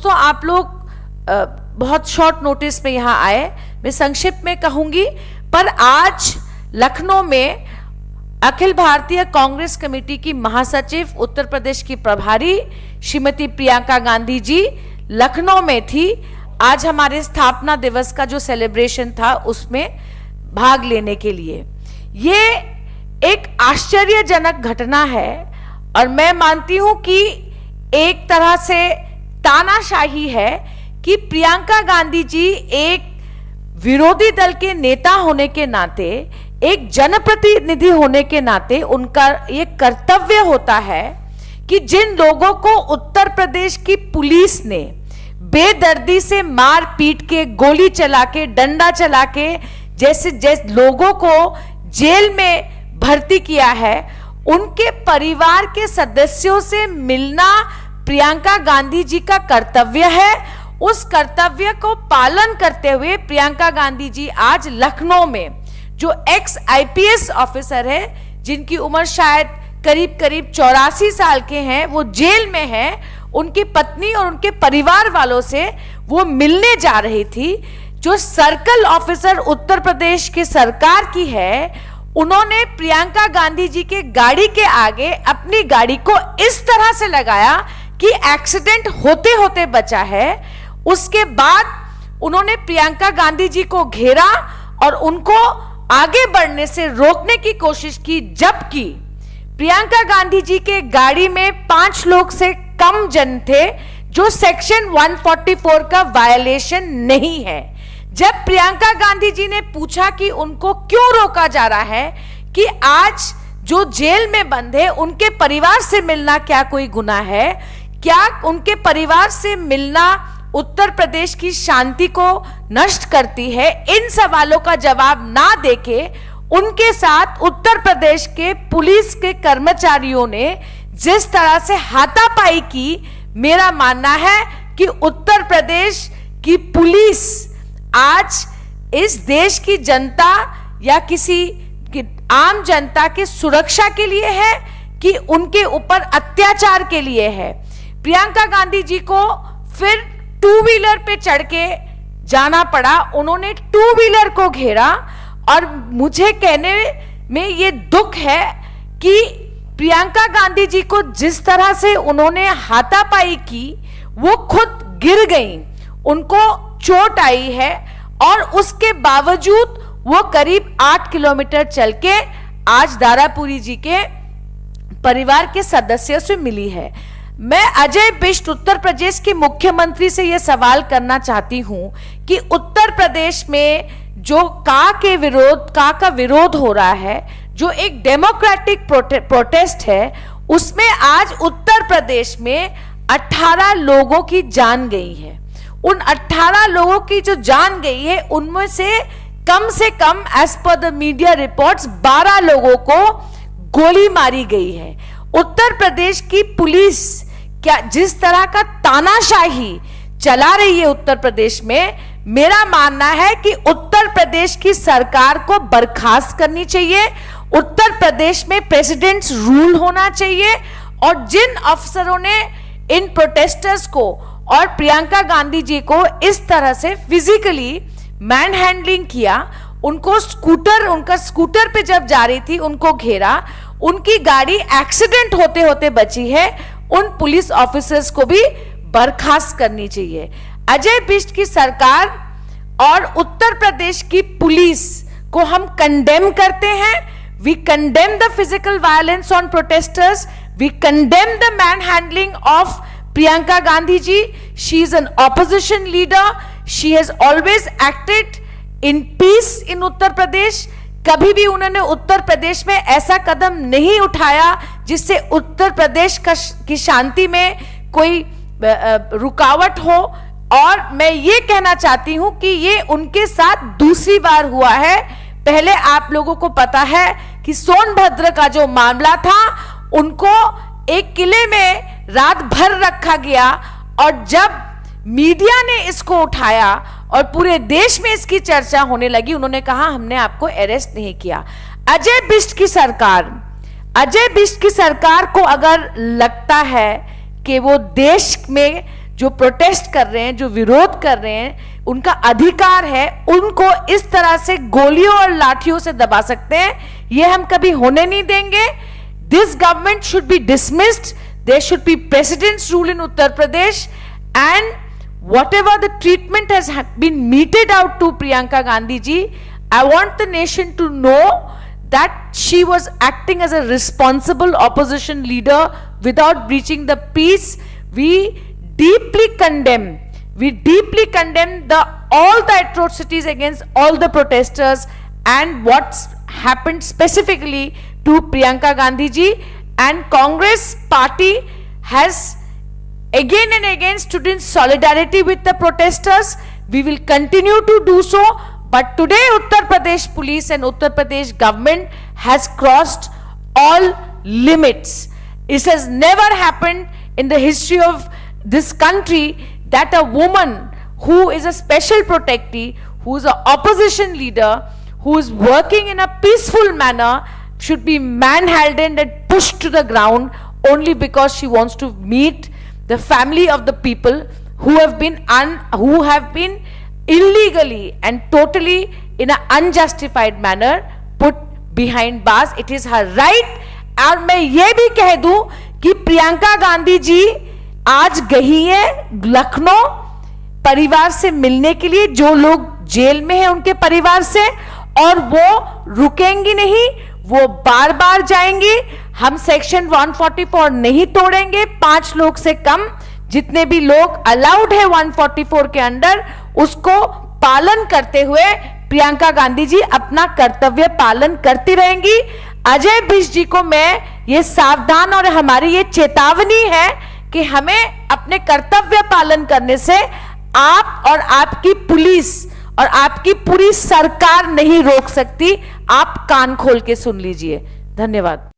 दोस्तों, आप लोग बहुत शॉर्ट नोटिस में यहाँ आए, मैं संक्षिप्त में कहूंगी, पर आज लखनऊ में अखिल भारतीय कांग्रेस कमेटी की महासचिव, उत्तर प्रदेश की प्रभारी श्रीमती प्रियंका गांधी जी लखनऊ में थी। आज हमारे स्थापना दिवस का जो सेलिब्रेशन था उसमें भाग लेने के लिए। ये एक आश्चर्यजनक घटना है और मैं मानती हूं कि एक तरह से तानाशाही है कि प्रियंका गांधी जी एक विरोधी दल के नेता होने के नाते, एक जनप्रतिनिधि होने के नाते उनका ये कर्तव्य होता है कि जिन लोगों को उत्तर प्रदेश की पुलिस ने बेदर्दी से मार पीट के, गोली चला के, डंडा चला के जैसे लोगों को जेल में भर्ती किया है, उनके परिवार के सदस्यों से मिलना प्रियंका गांधी जी का कर्तव्य है। उस कर्तव्य को पालन करते हुए प्रियंका गांधी जी आज लखनऊ में, जो एक्स आईपीएस ऑफिसर है जिनकी उम्र शायद करीब करीब 84 साल के हैं, वो जेल में हैं, उनकी पत्नी और उनके परिवार वालों से वो मिलने जा रही थी। जो सर्कल ऑफिसर उत्तर प्रदेश की सरकार की है, उन्होंने प्रियंका गांधी जी के गाड़ी के आगे अपनी गाड़ी को इस तरह से लगाया कि एक्सीडेंट होते होते बचा है। उसके बाद उन्होंने प्रियंका गांधी जी को घेरा और उनको आगे बढ़ने से रोकने की कोशिश की, जबकि प्रियंका गांधी जी के गाड़ी में 5 लोग से कम जन थे, जो सेक्शन 144 का वायलेशन नहीं है। जब प्रियंका गांधी जी ने पूछा कि उनको क्यों रोका जा रहा है, कि आज जो जेल में बंद है उनके परिवार से मिलना क्या कोई गुनाह है, क्या उनके परिवार से मिलना उत्तर प्रदेश की शांति को नष्ट करती है, इन सवालों का जवाब ना देके उनके साथ उत्तर प्रदेश के पुलिस के कर्मचारियों ने जिस तरह से हाथापाई की, मेरा मानना है कि उत्तर प्रदेश की पुलिस आज इस देश की जनता या किसी आम जनता की सुरक्षा के लिए है कि उनके ऊपर अत्याचार के लिए है। प्रियंका गांधी जी को फिर 2 व्हीलर पे चढ़ के जाना पड़ा, उन्होंने 2 व्हीलर को घेरा और मुझे कहने में ये दुख है कि प्रियंका गांधी जी को जिस तरह से उन्होंने हाथापाई की, वो खुद गिर गई, उनको चोट आई है और उसके बावजूद वो करीब 8 किलोमीटर चल के आज दारापुरी जी के परिवार के सदस्यों से मिली है। मैं अजय बिष्ट उत्तर प्रदेश के मुख्यमंत्री से यह सवाल करना चाहती हूं कि उत्तर प्रदेश में जो का विरोध हो रहा है, जो एक डेमोक्रेटिक प्रोटेस्ट है, उसमें आज उत्तर प्रदेश में 18 लोगों की जान गई है। उन 18 लोगों की जो जान गई है, उनमें से कम as per the media reports 12 लोगों को गोली मारी गई है। उत्तर प्रदेश की पुलिस क्या जिस तरह का तानाशाही चला रही है उत्तर प्रदेश में, मेरा मानना है कि उत्तर प्रदेश की सरकार को बर्खास्त करनी चाहिए। उत्तर प्रदेश में प्रेसिडेंट्स रूल होना चाहिए और जिन अफसरों ने इन प्रोटेस्टर्स को और प्रियंका गांधी जी को इस तरह से फिजिकली मैन हैंडलिंग किया, उनका स्कूटर पे जब जा रही थी उनको घेरा, उनकी गाड़ी एक्सीडेंट होते होते बची है, उन पुलिस ऑफिसर्स को भी बर्खास्त करनी चाहिए। अजय बिष्ट की सरकार और उत्तर प्रदेश की पुलिस को हम कंडेम करते हैं। We condemn the physical violence on protesters, we condemn the man handling of Priyanka Gandhi ji. She is an opposition leader. She has always acted in peace in Uttar Pradesh. कभी भी उन्होंने उत्तर प्रदेश में ऐसा कदम नहीं उठाया जिससे उत्तर प्रदेश की शांति में कोई रुकावट हो। और मैं ये कहना चाहती हूं कि ये उनके साथ दूसरी बार हुआ है। पहले आप लोगों को पता है कि सोनभद्र का जो मामला था, उनको एक किले में रात भर रखा गया और जब मीडिया ने इसको उठाया और पूरे देश में इसकी चर्चा होने लगी, उन्होंने कहा हमने आपको अरेस्ट नहीं किया। अजय बिष्ट की सरकार को अगर लगता है कि वो देश में जो प्रोटेस्ट कर रहे हैं, जो विरोध कर रहे हैं, उनका अधिकार है, उनको इस तरह से गोलियों और लाठियों से दबा सकते हैं। ये हम कभी होने नहीं देंगे। This government should be dismissed, there should be president's rule in Uttar Pradesh, and whatever the treatment has been meted out to Priyanka Gandhi ji, I want the nation to know that she was acting as a responsible opposition leader without breaching the peace. We deeply condemn all the atrocities against all the protesters and what's happened specifically to Priyanka Gandhi ji, and Congress party has again and again stood in solidarity with the protesters. We will continue to do so, but today Uttar Pradesh police and Uttar Pradesh government has crossed all limits. It has never happened in the history of this country that a woman who is a special protectee, who is an opposition leader, who is working in a peaceful manner, should be manhandled and pushed to the ground only because she wants to meet the family of the people who have been illegally and totally in an unjustified manner put behind bars. It is her right. और मैं ये भी कह दूं कि प्रियंका गांधी जी आज गई है लखनऊ परिवार से मिलने के लिए, जो लोग जेल में हैं उनके परिवार से, और वो रुकेंगी नहीं, वो बार बार जाएंगी। हम सेक्शन 144 नहीं तोड़ेंगे। 5 लोग से कम जितने भी लोग अलाउड है 144 के अंडर, उसको पालन करते हुए प्रियंका गांधी जी अपना कर्तव्य पालन करती रहेंगी। अजय बिष्ट जी को मैं ये सावधान और हमारी ये चेतावनी है कि हमें अपने कर्तव्य पालन करने से आप और आपकी पुलिस और आपकी पूरी सरकार नहीं रोक सकती। आप कान खोल के सुन लीजिए। धन्यवाद।